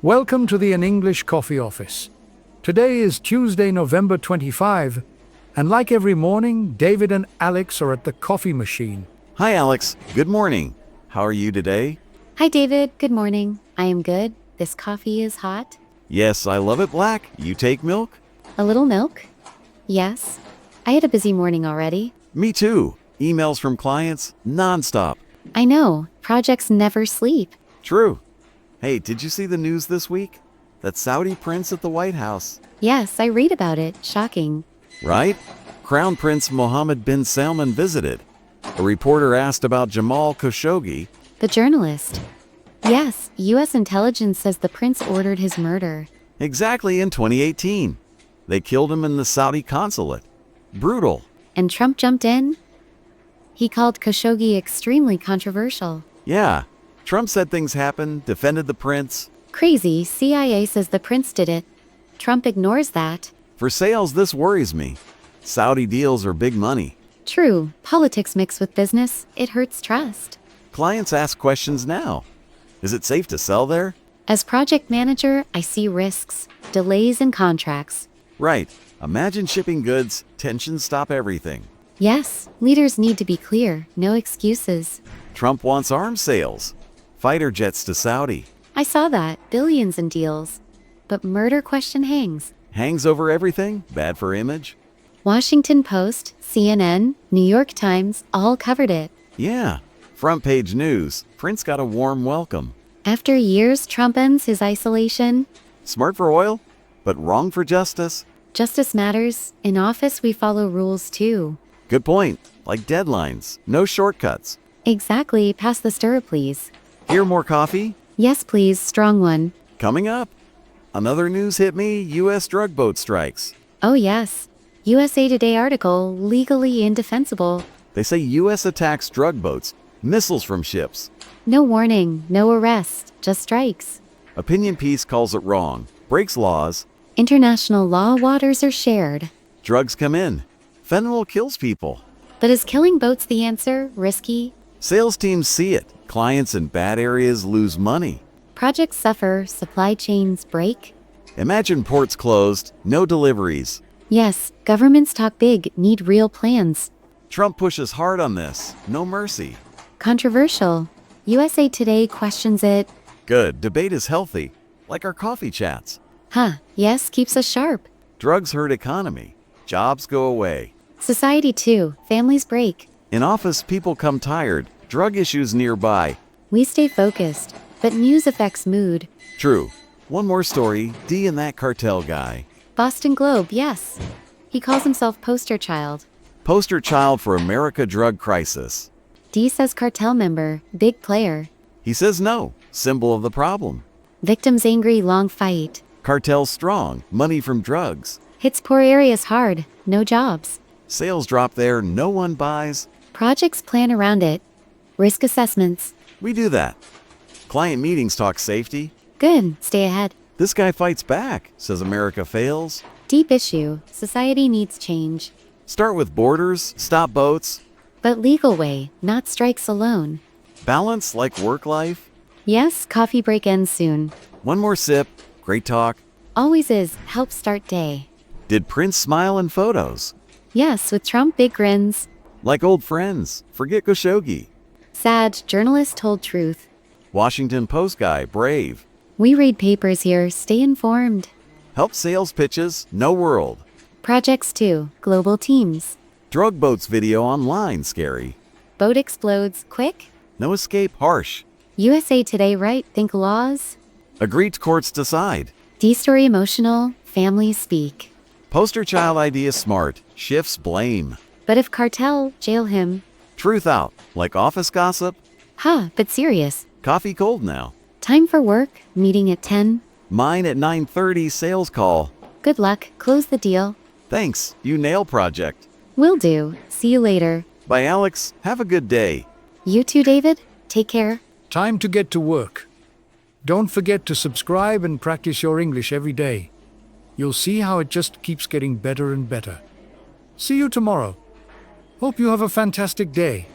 Welcome to the An English Coffee Office. Today is Tuesday, November 25, and like every morning, David and Alex are at the coffee machine. Hi, Alex. Good morning. How are you today? Hi, David. Good morning. I am good. This coffee is hot. Yes, I love it black. You take milk? A little milk? Yes. I had a busy morning already. Me too. Emails from clients, nonstop. I know. Projects never sleep. True. Hey, did you see the news this week? That Saudi prince at the White House. Yes, I read about it. Shocking. Right? Crown Prince Mohammed bin Salman visited. A reporter asked about Jamal Khashoggi. The journalist. Yes, U.S. intelligence says the prince ordered his murder. Exactly in 2018. They killed him in the Saudi consulate. Brutal. And Trump jumped in? He called Khashoggi extremely controversial. Yeah. Trump said things happened, defended the prince. Crazy. CIA says the prince did it. Trump ignores that. For sales, this worries me. Saudi deals are big money. True. Politics mixed with business. It hurts trust. Clients ask questions now. Is it safe to sell there? As project manager, I see risks, delays in contracts. Right. Imagine shipping goods, tensions stop everything. Yes, leaders need to be clear, no excuses. Trump wants arms sales. Fighter jets to Saudi. I saw that, billions in deals. But murder question hangs. Hangs over everything, bad for image. Washington Post, CNN, New York Times, all covered it. Yeah. Front page news. Prince got a warm welcome. After years, Trump ends his isolation. Smart for oil, but wrong for justice. Justice matters. In office, we follow rules too. Good point. Like deadlines. No shortcuts. Exactly. Pass the stir, please. Here, more coffee? Yes, please. Strong one. Coming up. Another news hit me. U.S. drug boat strikes. Oh, yes. USA Today article, legally indefensible. They say U.S. attacks drug boats, missiles from ships. No warning, no arrest, just strikes. Opinion piece calls it wrong, breaks laws. International law waters are shared. Drugs come in. Fentanyl kills people. But is killing boats the answer? Risky? Sales teams see it. Clients in bad areas lose money. Projects suffer, supply chains break. Imagine ports closed, no deliveries. Yes, governments talk big, need real plans. Trump pushes hard on this. No mercy. Controversial. USA Today questions it. Good. Debate is healthy. Like our coffee chats. Yes, keeps us sharp. Drugs hurt economy. Jobs go away. Society too, families break. In office, people come tired. Drug issues nearby. We stay focused, but news affects mood. True. One more story. D and that cartel guy. Boston Globe, yes. He calls himself poster child. Poster child for America drug crisis. D says cartel member, big player. He says no. Symbol of the problem. Victims angry, long fight. Cartel strong. Money from drugs. Hits poor areas hard, no jobs. Sales drop there. No one buys. Projects plan around it. Risk assessments. We do that. Client meetings talk safety. Good, stay ahead. This guy fights back, says America fails. Deep issue, society needs change. Start with borders, stop boats. But legal way, not strikes alone. Balance like work life. Yes, coffee break ends soon. One more sip. Great talk. Always is, help start day. Did Prince smile in photos? Yes, with Trump big grins. Like old friends. Forget Khashoggi. Sad, journalist told truth. Washington Post guy, brave. We read papers here, stay informed. Help sales pitches, no world. Projects too, global teams. Drug boats video online, scary. Boat explodes, quick. No escape, harsh. USA Today right, think laws. Agreed courts decide. D-story emotional, families speak. Poster child idea smart, shifts blame. But if cartel, jail him. Truth out, like office gossip. But serious. Coffee cold now. Time for work, meeting at 10. Mine at 9:30, sales call. Good luck, close the deal. Thanks, you nail project. Will do, see you later. Bye Alex, have a good day. You too, David, take care. Time to get to work. Don't forget to subscribe and practice your English every day. You'll see how it just keeps getting better and better. See you tomorrow. Hope you have a fantastic day.